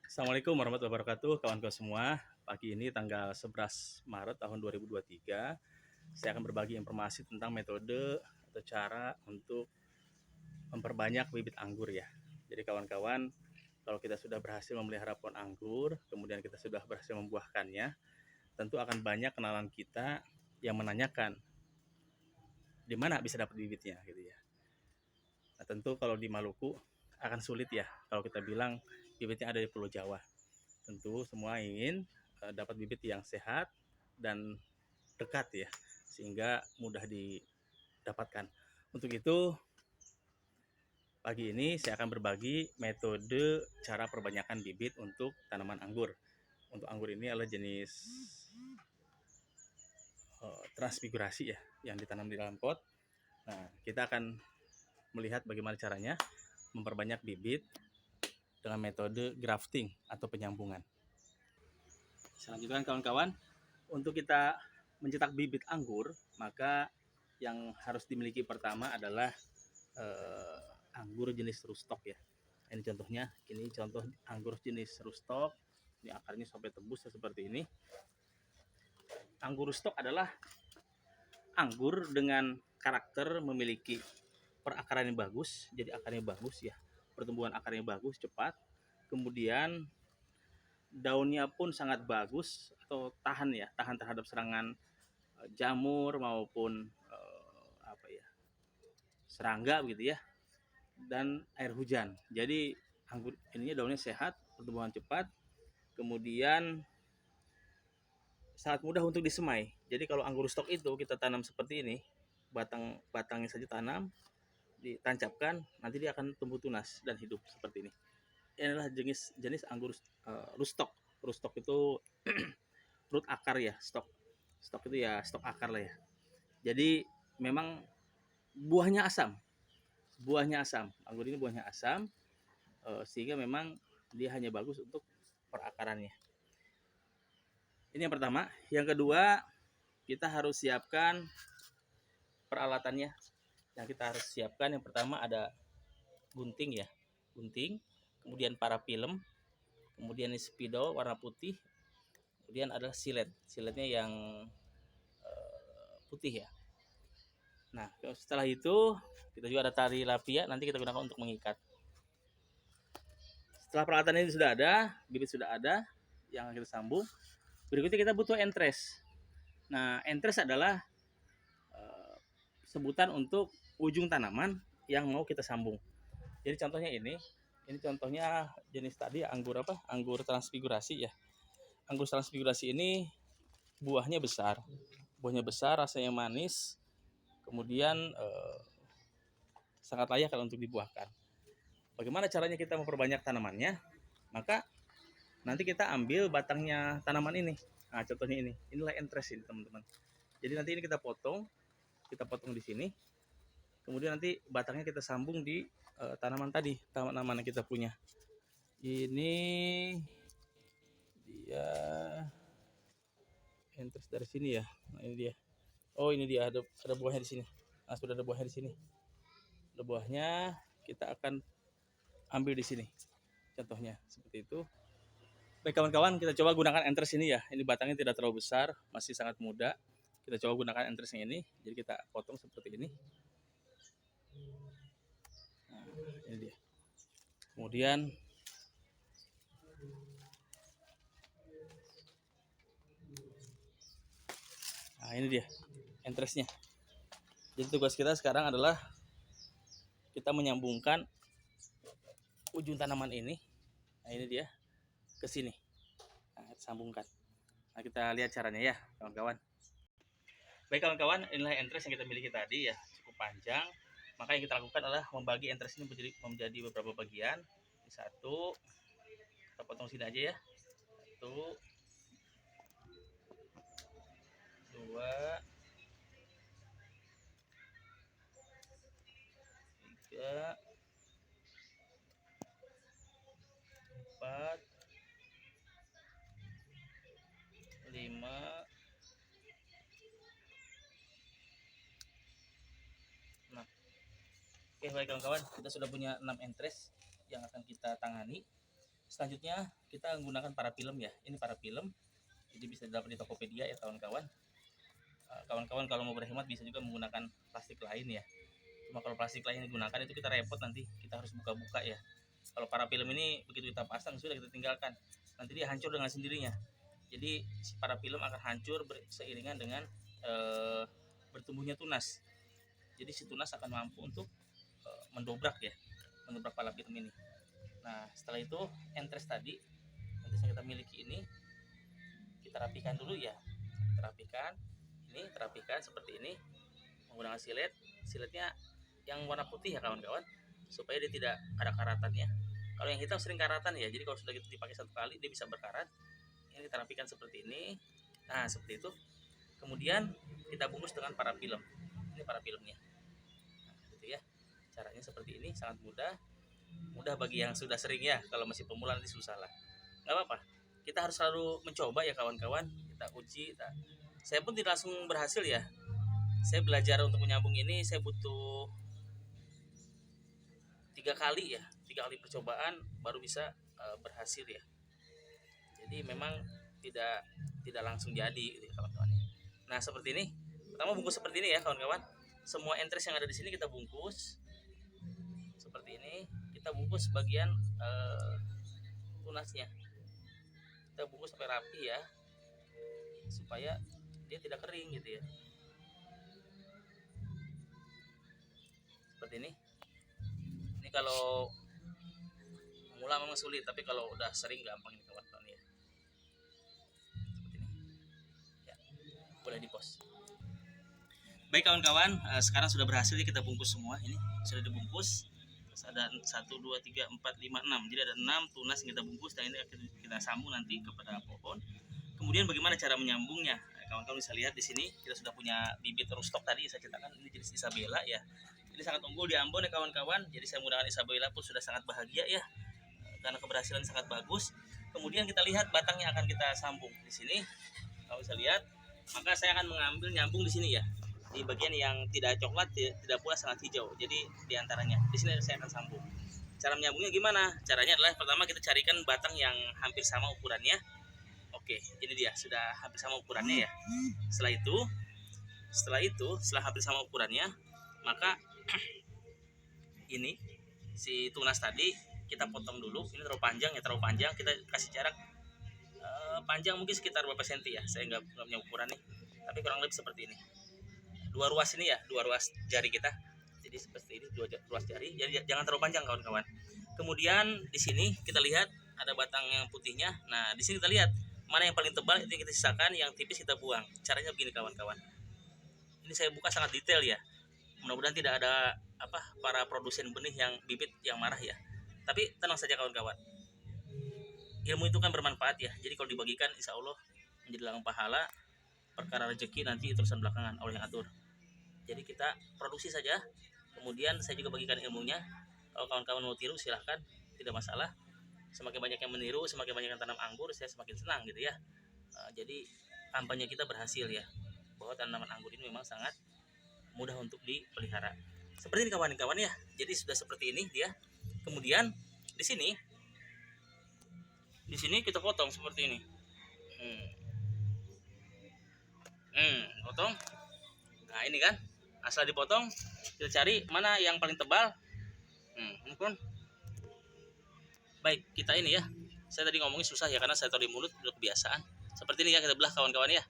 Assalamualaikum warahmatullahi wabarakatuh, kawan-kawan semua. Pagi ini tanggal 11 Maret tahun 2023, saya akan berbagi informasi tentang metode atau cara untuk memperbanyak bibit anggur ya. Jadi kawan-kawan, kalau kita sudah berhasil memelihara pohon anggur, kemudian kita sudah berhasil membuahkannya, tentu akan banyak kenalan kita yang menanyakan di mana bisa dapat bibitnya gitu ya. Nah, tentu kalau di Maluku akan sulit ya kalau kita bilang bibitnya ada di Pulau Jawa. Tentu semua ingin dapat bibit yang sehat dan dekat ya, sehingga mudah didapatkan. Untuk itu pagi ini saya akan berbagi metode cara perbanyakan bibit untuk tanaman anggur. Untuk anggur ini adalah jenis transfigurasi ya, yang ditanam di dalam pot. Nah, kita akan melihat bagaimana caranya memperbanyak bibit dengan metode grafting atau penyambungan. Selanjutnya kawan-kawan, untuk kita mencetak bibit anggur, maka yang harus dimiliki pertama adalah anggur jenis rootstock ya. Ini contohnya, ini contoh anggur jenis rootstock. Ini akarnya sampai tembus seperti ini. Anggur rootstock adalah anggur dengan karakter memiliki perakaran yang bagus, jadi akarnya bagus ya, pertumbuhan akarnya bagus, cepat. Kemudian daunnya pun sangat bagus atau tahan ya, tahan terhadap serangan jamur maupun serangga begitu ya, dan air hujan. Jadi anggur ininya daunnya sehat, pertumbuhan cepat, kemudian sangat mudah untuk disemai. Jadi kalau anggur stok itu kita tanam seperti ini, batangnya saja tanam, ditancapkan, nanti dia akan tumbuh tunas dan hidup seperti ini. Inilah jenis anggur rootstock. Rootstock itu root akar ya, stok. Stok itu ya stok akar lah ya. Jadi memang buahnya asam. Buahnya asam. Anggur ini buahnya asam, sehingga memang dia hanya bagus untuk perakarannya. Ini yang pertama. Yang kedua, kita harus siapkan peralatannya. Yang kita harus siapkan yang pertama ada gunting ya, gunting, kemudian parafilm, kemudian spidol warna putih, kemudian adalah silet, siletnya yang putih ya. Nah, setelah itu kita juga ada tali lapia, nanti kita gunakan untuk mengikat. Setelah peralatan ini sudah ada, bibit sudah ada, yang kita sambung. Berikutnya kita butuh entres. Nah, entres adalah sebutan untuk ujung tanaman yang mau kita sambung. Jadi contohnya ini contohnya jenis tadi anggur apa? Anggur transfigurasi ya. Anggur transfigurasi ini buahnya besar, rasanya manis, kemudian sangat layak kalau untuk dibuahkan. Bagaimana caranya kita memperbanyak tanamannya? Maka nanti kita ambil batangnya tanaman ini. Nah, contohnya ini. Inilah entres ini, teman-teman. Jadi nanti ini kita potong di sini. Kemudian nanti batangnya kita sambung di tanaman tadi, tanaman yang kita punya. Ini dia entres dari sini ya. Nah, ini dia. Oh, ini dia ada buahnya di sini. Nah, sudah ada buahnya di sini. Ada buahnya, kita akan ambil di sini. Contohnya seperti itu. Baik kawan-kawan, kita coba gunakan entres ini ya. Ini batangnya tidak terlalu besar, masih sangat muda. Kita coba gunakan entres yang ini. Jadi kita potong seperti ini. Nah, ini dia. Kemudian nah, ini dia entresnya. Jadi tugas kita sekarang adalah kita menyambungkan ujung tanaman ini. Nah, ini dia ke sini. Nah, kita sambungkan. Nah, kita lihat caranya ya, kawan-kawan. Baik kawan-kawan, inilah entres yang kita miliki tadi ya, cukup panjang. Maka yang kita lakukan adalah membagi entres ini menjadi beberapa bagian. Ini satu, kita potong sini aja ya. Satu, dua, tiga, empat, lima, enam. Oke baik kawan-kawan, kita sudah punya 6 entres yang akan kita tangani. Selanjutnya kita menggunakan parafilm ya. Ini parafilm, jadi bisa dapat di Tokopedia ya kawan-kawan. Kawan-kawan kalau mau berhemat bisa juga menggunakan plastik lain ya. Cuma kalau plastik lain digunakan itu kita repot, nanti kita harus buka-buka ya. Kalau parafilm ini begitu kita pasang sudah kita tinggalkan, nanti dia hancur dengan sendirinya. Jadi si parafilm akan hancur seiringan dengan bertumbuhnya tunas. Jadi si tunas akan mampu untuk mendobrak ya, mendobrak parafilm ini. Nah setelah itu entres tadi, entres yang kita miliki ini kita rapikan dulu ya. Terapikan seperti ini menggunakan siletnya yang warna putih ya kawan-kawan, supaya dia tidak ada karatannya. Kalau yang hitam sering karatan ya, jadi kalau sudah gitu dipakai satu kali dia bisa berkarat. Ini kita rapikan seperti ini. Nah seperti itu. Kemudian kita bungkus dengan parafilm. Ini parafilmnya. Nah, gitu ya. Caranya seperti ini, sangat mudah bagi yang sudah sering ya. Kalau masih pemula nanti susah lah. Nggak apa-apa. Kita harus selalu mencoba ya kawan-kawan. Kita uji. Saya pun tidak langsung berhasil ya. Saya belajar untuk menyambung ini saya butuh 3 kali percobaan baru bisa berhasil ya. Jadi memang tidak langsung jadi gitu ya kawan-kawan. Nah seperti ini, pertama bungkus seperti ini ya kawan-kawan. Semua entres yang ada di sini kita bungkus seperti ini. Kita bungkus bagian tunasnya, kita bungkus sampai rapi ya, supaya dia tidak kering gitu ya. Seperti ini. Ini kalau pemula memang sulit, tapi kalau udah sering gampang ini kawan-kawan ya. Seperti ini. Ya, boleh di post. Baik kawan-kawan, sekarang sudah berhasil ya, kita bungkus semua. Ini sudah dibungkus. Terus ada 1, 2, 3, 4, 5, 6. Jadi ada 6 tunas yang kita bungkus dan ini akan kita sambung nanti kepada pohon. Kemudian bagaimana cara menyambungnya? Kawan-kawan bisa lihat di sini kita sudah punya bibit rootstock tadi saya ceritakan, ini jenis Isabella ya. Ini sangat unggul di Ambon ya kawan-kawan. Jadi saya menggunakan Isabella pun sudah sangat bahagia ya, karena keberhasilan sangat bagus. Kemudian kita lihat batangnya akan kita sambung di sini. Kalau bisa lihat, maka saya akan mengambil nyambung di sini ya. Di bagian yang tidak coklat, tidak pula sangat hijau. Jadi di antaranya di sini saya akan sambung. Cara menyambungnya gimana? Caranya adalah pertama kita carikan batang yang hampir sama ukurannya. Oke, ini dia sudah hampir sama ukurannya ya. Setelah hampir sama ukurannya, maka ini si tunas tadi kita potong dulu. Ini terlalu panjang, kita kasih jarak panjang mungkin sekitar berapa senti ya, saya nggak punya ukuran nih, tapi kurang lebih seperti ini. Dua ruas jari kita, jadi seperti ini, 2 ruas jari, jadi jangan terlalu panjang kawan-kawan. Kemudian di sini kita lihat ada batang yang putihnya. Nah di sini kita lihat mana yang paling tebal, itu yang kita sisakan, yang tipis kita buang. Caranya begini kawan-kawan, ini saya buka sangat detail ya, mudah-mudahan tidak ada para produsen benih yang bibit yang marah ya. Tapi tenang saja kawan-kawan, ilmu itu kan bermanfaat ya, jadi kalau dibagikan insya Allah menjadi ladang pahala. Perkara rezeki nanti urusan belakangan, Allah yang atur. Jadi kita produksi saja, kemudian saya juga bagikan ilmunya. Kalau kawan-kawan mau tiru silahkan, tidak masalah. Semakin banyak yang meniru, semakin banyak yang tanam anggur, saya semakin senang gitu ya. Jadi kampanye kita berhasil ya, bahwa tanaman anggur ini memang sangat mudah untuk dipelihara. Seperti ini kawan-kawan ya. Jadi sudah seperti ini dia. Kemudian di sini kita potong seperti ini. Potong. Nah ini kan, asal dipotong kita cari mana yang paling tebal. Ini pun baik, kita ini ya, saya tadi ngomongin susah ya karena saya tahu di mulut udah kebiasaan. Seperti ini ya, kita belah kawan-kawan ya,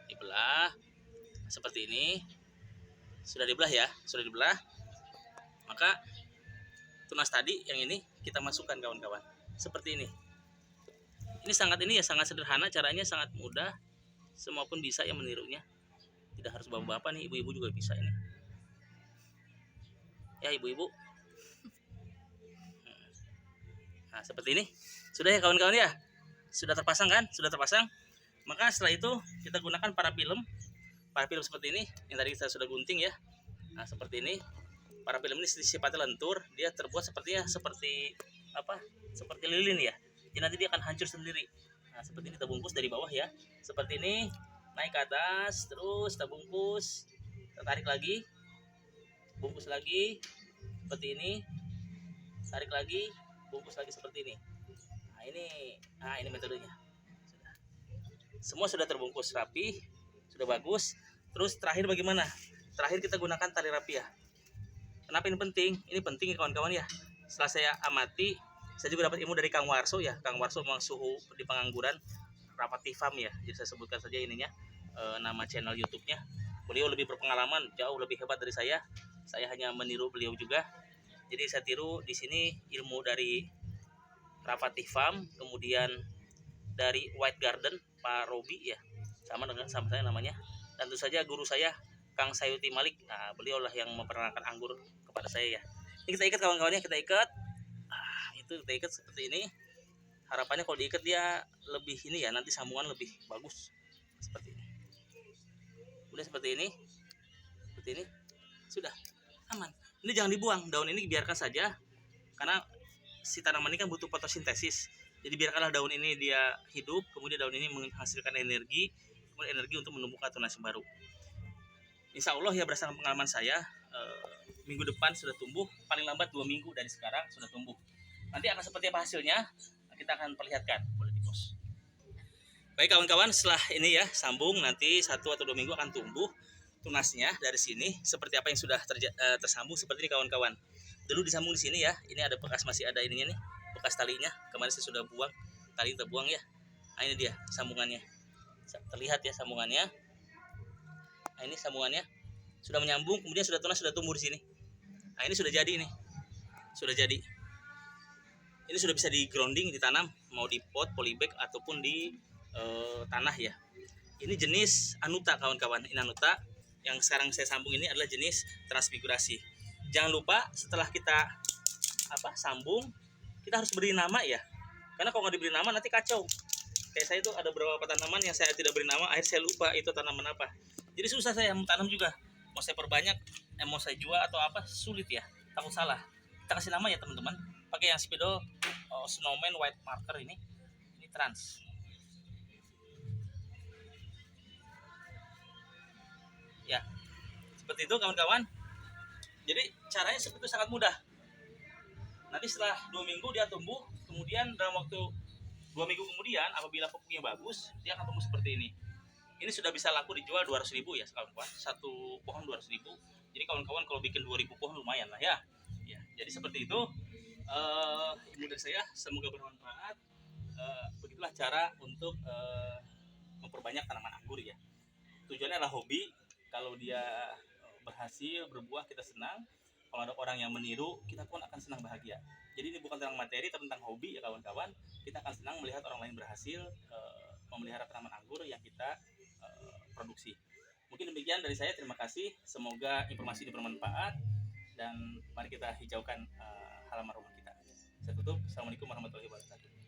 dibelah seperti ini. Sudah dibelah, maka tunas tadi yang ini kita masukkan kawan-kawan seperti ini. Ini sangat sederhana caranya, sangat mudah, semua pun bisa yang menirunya. Tidak harus bapak-bapak nih, ibu-ibu juga bisa ini ya, ibu-ibu. Nah seperti ini sudah ya kawan-kawan ya, sudah terpasang kan, maka setelah itu kita gunakan parafilm seperti ini yang tadi kita sudah gunting ya. Nah seperti ini, parafilm ini sifatnya lentur, dia terbuat seperti lilin ya, jadi nanti dia akan hancur sendiri. Nah seperti ini, kita bungkus dari bawah ya, seperti ini, naik ke atas, terus kita bungkus, kita tarik lagi, bungkus lagi seperti ini, tarik lagi, bungkus lagi seperti ini. Nah Ini metodenya. Semua sudah terbungkus rapi, sudah bagus. Terus terakhir bagaimana? Terakhir kita gunakan tali rapi ya. Kenapa ini penting? Ini penting ya kawan-kawan ya. Setelah saya amati, saya juga dapat ilmu dari Kang Warso ya. Kang Warso memang suhu di pengangguran Rapatifam ya. Jadi saya sebutkan saja ininya, nama channel YouTube-nya. Beliau lebih berpengalaman, jauh lebih hebat dari saya. Saya hanya meniru beliau juga. Jadi saya tiru di sini ilmu dari Rapatifam, kemudian dari White Garden Pak Robi ya, sama saya namanya. Dan tentu saja guru saya Kang Sayuti Malik. Nah, beliau lah yang memperkenalkan anggur kepada saya ya. Ini kita ikat kawan-kawannya, kita ikat. Itu kita ikat seperti ini. Harapannya kalau diikat dia lebih ini ya, nanti sambungan lebih bagus. Seperti ini. Udah seperti ini. Seperti ini. Sudah aman. Ini jangan dibuang, daun ini biarkan saja karena si tanaman ini kan butuh fotosintesis. Jadi biarkanlah daun ini dia hidup, kemudian daun ini menghasilkan energi, kemudian energi untuk menumbuhkan tunas baru. Insya Allah ya, berdasarkan pengalaman saya, minggu depan sudah tumbuh, paling lambat 2 minggu dari sekarang sudah tumbuh. Nanti akan seperti apa hasilnya, kita akan perlihatkan. Boleh di pause. Baik kawan-kawan, setelah ini ya sambung, nanti 1 atau 2 minggu akan tumbuh tunasnya dari sini. Seperti apa yang sudah tersambung seperti ini kawan-kawan. Dulu disambung di sini ya, ini ada bekas, masih ada ininya nih, bekas talinya. Kemarin saya sudah buang, tali terbuang ya. Nah ini dia sambungannya, terlihat ya sambungannya. Nah ini sambungannya sudah menyambung, kemudian sudah tunas, sudah tumbuh di sini. Nah ini sudah jadi nih, sudah jadi. Ini sudah bisa di grounding, ditanam, mau di pot, polybag ataupun di tanah ya. Ini jenis Anuta kawan-kawan, ini Anuta. Yang sekarang saya sambung ini adalah jenis transfigurasi. Jangan lupa setelah kita sambung, kita harus beri nama ya. Karena kalau nggak diberi nama nanti kacau. Kayak saya itu ada beberapa tanaman yang saya tidak beri nama, akhirnya saya lupa itu tanaman apa. Jadi susah saya menanam juga. Mau saya perbanyak, mau saya jual atau apa, sulit ya. Takut salah. Kita kasih nama ya teman-teman. Pakai yang spidol snowman white marker ini trans. Ya, seperti itu kawan-kawan. Jadi caranya seperti itu, sangat mudah. Nanti setelah 2 minggu dia tumbuh, kemudian dalam waktu 2 minggu kemudian apabila pupuknya bagus, dia akan tumbuh seperti ini. Ini sudah bisa laku dijual 200.000 ya kawan-kawan. Satu pohon 200.000. Jadi kawan-kawan kalau bikin 2000 pohon lumayan lah ya. Ya, jadi seperti itu. Ilmu dari saya semoga bermanfaat. Begitulah cara untuk memperbanyak tanaman anggur ya. Tujuannya adalah hobi. Kalau dia berhasil berbuah, kita senang. Kalau ada orang yang meniru, kita pun akan senang, bahagia. Jadi ini bukan tentang materi, tapi tentang hobi ya kawan-kawan. Kita akan senang melihat orang lain berhasil memelihara tanaman anggur yang kita produksi. Mungkin demikian dari saya, terima kasih. Semoga informasi ini bermanfaat dan mari kita hijaukan halaman rumah kita. Saya tutup. Assalamualaikum warahmatullahi wabarakatuh.